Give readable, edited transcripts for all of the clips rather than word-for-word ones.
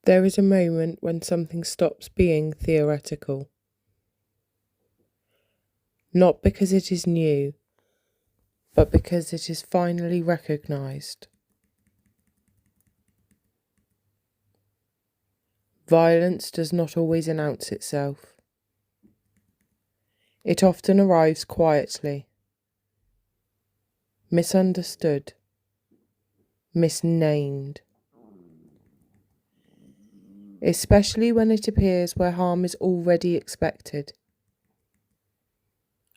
There is a moment when something stops being theoretical. Not because it is new, but because it is finally recognised. Violence does not always announce itself. It often arrives quietly, misunderstood, misnamed. Especially when it appears where harm is already expected.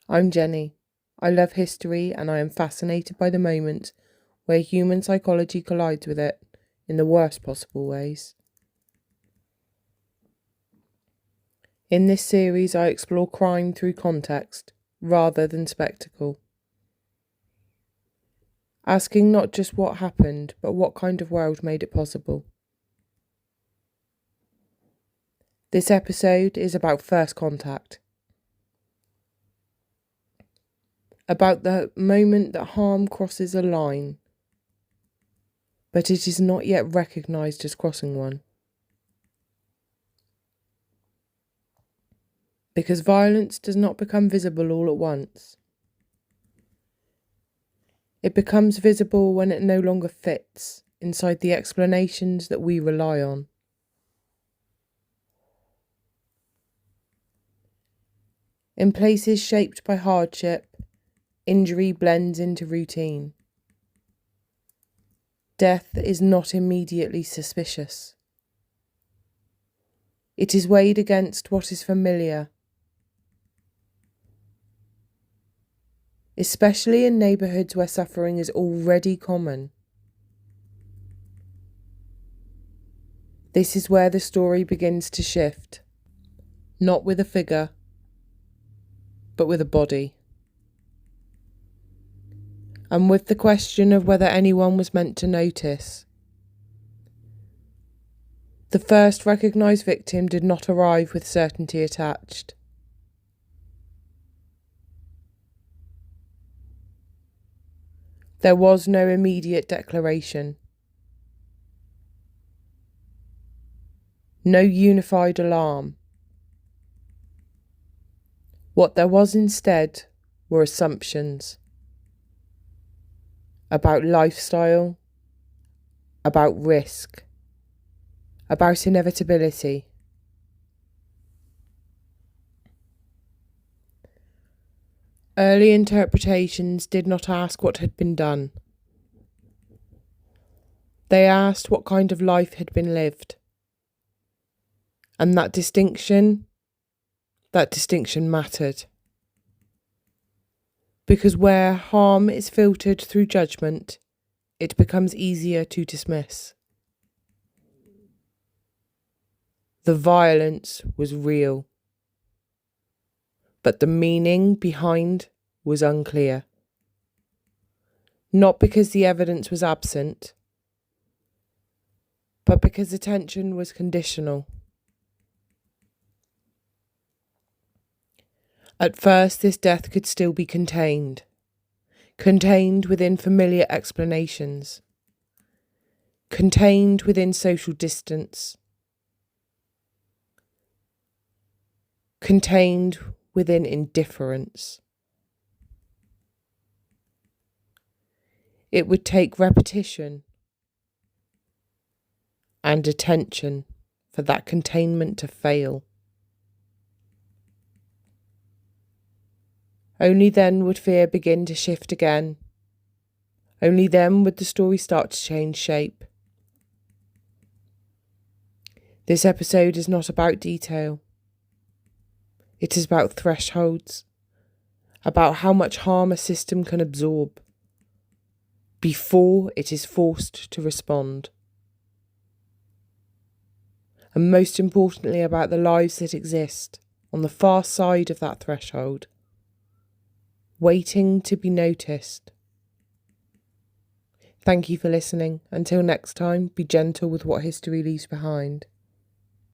I'm Jenny. I love history and I am fascinated by the moments where human psychology collides with it in the worst possible ways. In this series, I explore crime through context rather than spectacle. Asking not just what happened, but what kind of world made it possible. This episode is about first contact. About the moment that harm crosses a line, but it is not yet recognised as crossing one. Because violence does not become visible all at once. It becomes visible when it no longer fits inside the explanations that we rely on. In places shaped by hardship, injury blends into routine. Death is not immediately suspicious. It is weighed against what is familiar, especially in neighbourhoods where suffering is already common. This is where the story begins to shift, not with a figure, but with a body. And with the question of whether anyone was meant to notice. The first recognised victim did not arrive with certainty attached. There was no immediate declaration. No unified alarm. What there was instead were assumptions. About lifestyle, about risk, about inevitability. Early interpretations did not ask what had been done. They asked what kind of life had been lived. And that distinction mattered. Because where harm is filtered through judgment, it becomes easier to dismiss. The violence was real, but the meaning behind was unclear. Not because the evidence was absent, but because attention was conditional. At first, this death could still be contained within familiar explanations, contained within social distance, contained within indifference. It would take repetition and attention for that containment to fail. Only then would fear begin to shift again. Only then would the story start to change shape. This episode is not about detail. It is about thresholds, about how much harm a system can absorb before it is forced to respond. And most importantly, about the lives that exist on the far side of that threshold, waiting to be noticed. Thank you for listening. Until next time, be gentle with what history leaves behind.